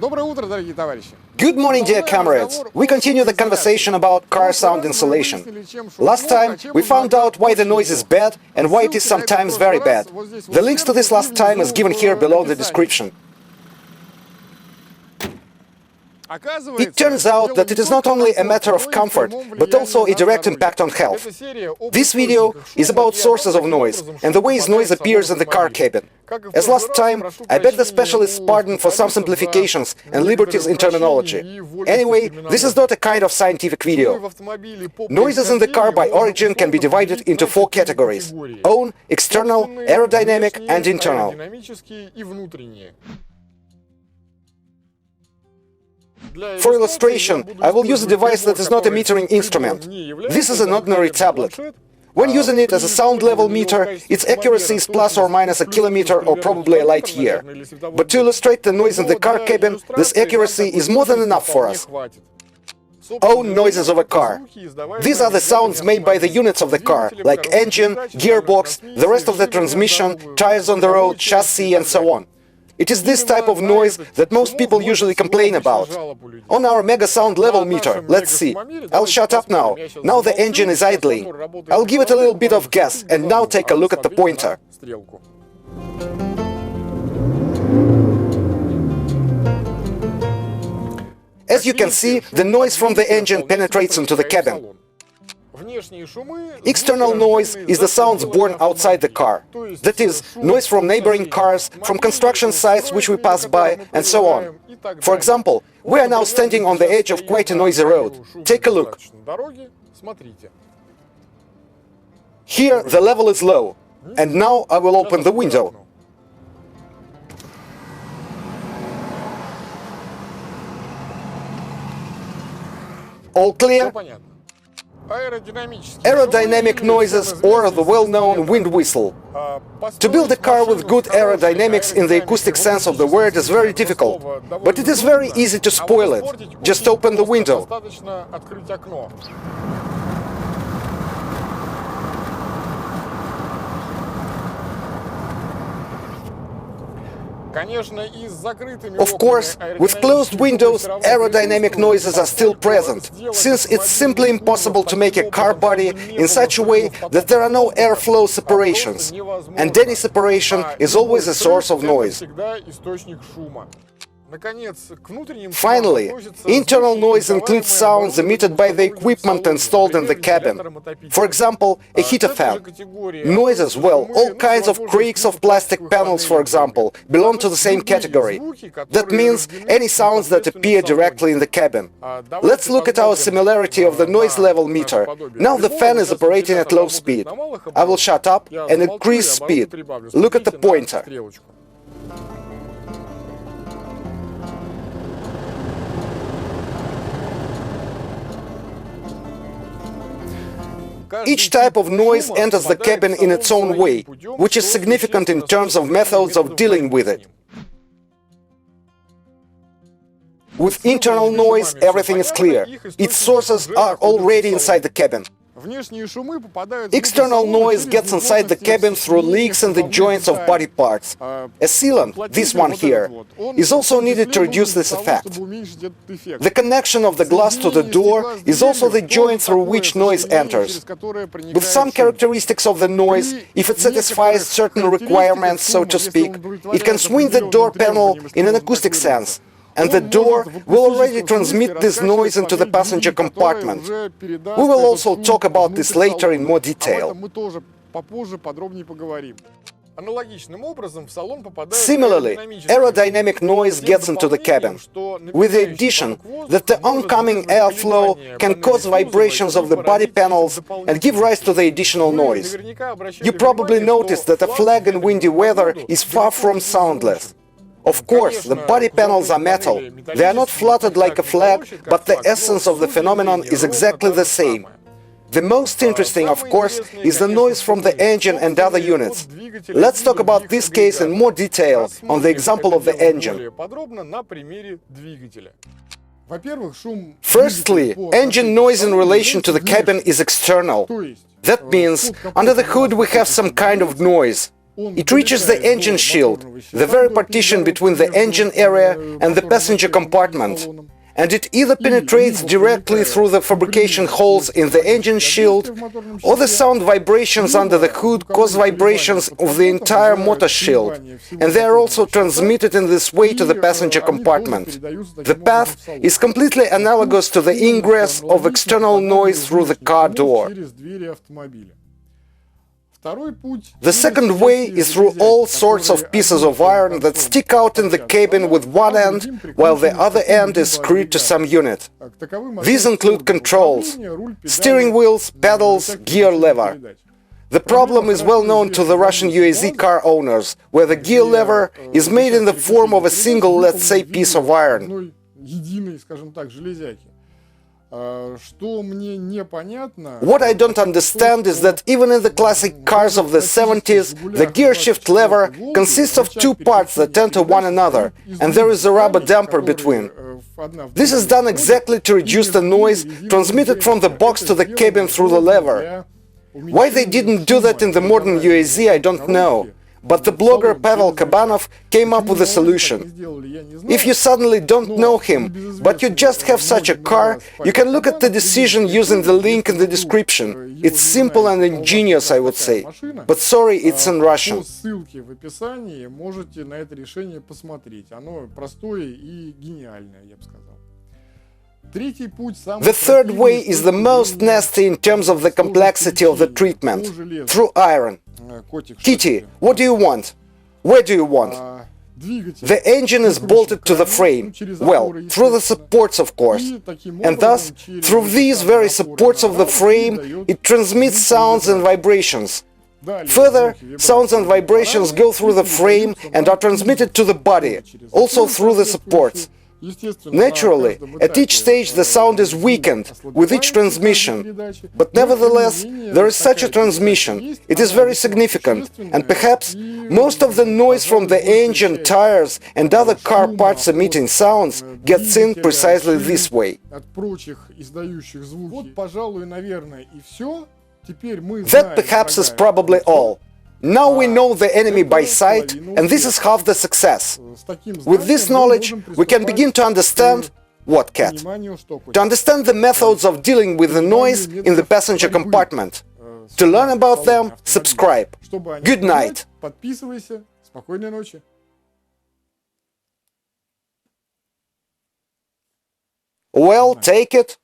Good morning, dear comrades! We continue the conversation about car sound insulation. Last time we found out why the noise is bad and why it is sometimes very bad. The links to this last time is given here below the description. It turns out that it is not only a matter of comfort, but also a direct impact on health. This video is about sources of noise and the ways noise appears in the car cabin. As last time, I beg the specialist's pardon for some simplifications and liberties in terminology. Anyway, this is not a kind of scientific video. Noises in the car by origin can be divided into four categories: own, external, aerodynamic and internal. For illustration, I will use a device that is not a metering instrument. This is an ordinary tablet. When using it as a sound level meter, its accuracy is plus or minus a kilometer or probably a light year. But to illustrate the noise in the car cabin, this accuracy is more than enough for us. Own noises of a car. These are the sounds made by the units of the car, like engine, gearbox, the rest of the transmission, tires on the road, chassis and so on. It is this type of noise that most people usually complain about. On our mega sound level meter, let's see. I'll shut up now. Now the engine is idling. I'll give it a little bit of gas and now take a look at the pointer. As you can see, the noise from the engine penetrates into the cabin. External noise is the sounds born outside the car. That is, noise from neighboring cars, from construction sites which we pass by, and so on. For example, we are now standing on the edge of quite a noisy road. Take a look. Here the level is low, and now I will open the window. All clear? Aerodynamic noises or the well-known wind whistle. To build a car with good aerodynamics in the acoustic sense of the word is very difficult, but it is very easy to spoil it. Just open the window. Of course, with closed windows, aerodynamic noises are still present, since it's simply impossible to make a car body in such a way that there are no airflow separations, and any separation is always a source of noise. Finally, internal noise includes sounds emitted by the equipment installed in the cabin. For example, a heater fan. Noises, well, all kinds of creaks of plastic panels, for example, belong to the same category. That means any sounds that appear directly in the cabin. Let's look at our similarity of the noise level meter. Now the fan is operating at low speed. I will shut up and increase speed. Look at the pointer. Each type of noise enters the cabin in its own way, which is significant in terms of methods of dealing with it. With internal noise, everything is clear. Its sources are already inside the cabin. External noise gets inside the cabin through leaks in the joints of body parts. A sealant, this one here, is also needed to reduce this effect. The connection of the glass to the door is also the joint through which noise enters. With some characteristics of the noise, if it satisfies certain requirements, so to speak, it can swing the door panel in an acoustic sense. And the door will already transmit this noise into the passenger compartment. We will also talk about this later in more detail. Similarly, aerodynamic noise gets into the cabin, with the addition that the oncoming airflow can cause vibrations of the body panels and give rise to the additional noise. You probably noticed that a flag in windy weather is far from soundless. Of course, the body panels are metal. They are not flattened like a flag, but the essence of the phenomenon is exactly the same. The most interesting, of course, is the noise from the engine and other units. Let's talk about this case in more detail on the example of the engine. Firstly, engine noise in relation to the cabin is external. That means, under the hood we have some kind of noise. It reaches the engine shield, the very partition between the engine area and the passenger compartment, and it either penetrates directly through the fabrication holes in the engine shield, or the sound vibrations under the hood cause vibrations of the entire motor shield, and they are also transmitted in this way to the passenger compartment. The path is completely analogous to the ingress of external noise through the car door. The second way is through all sorts of pieces of iron that stick out in the cabin with one end, while the other end is screwed to some unit. These include controls, steering wheels, pedals, gear lever. The problem is well known to the Russian UAZ car owners, where the gear lever is made in the form of a single, let's say, piece of iron. What I don't understand is that even in the classic cars of the 70s, the gear shift lever consists of two parts that enter one another, and there is a rubber damper between. This is done exactly to reduce the noise transmitted from the box to the cabin through the lever. Why they didn't do that in the modern UAZ, I don't know. But the blogger Pavel Kabanov came up with a solution. If you suddenly don't know him, but you just have such a car, you can look at the decision using the link in the description. It's simple and ingenious, I would say. But sorry, it's in Russian. The third way is the most nasty in terms of the complexity of the treatment, through iron. Kitty, what do you want? Where do you want? The engine is bolted to the frame, well, through the supports, of course, and thus, through these very supports of the frame, it transmits sounds and vibrations. Further, sounds and vibrations go through the frame and are transmitted to the body, also through the supports. Naturally, at each stage the sound is weakened with each transmission, but nevertheless, there is such a transmission. It is very significant, and perhaps most of the noise from the engine, tires and other car parts emitting sounds gets in precisely this way. That perhaps is probably all. Now we know the enemy by sight, and this is half the success. With this knowledge, we can begin to understand what, Cat? To understand the methods of dealing with the noise in the passenger compartment. To learn about them, subscribe. Good night. Well, take it.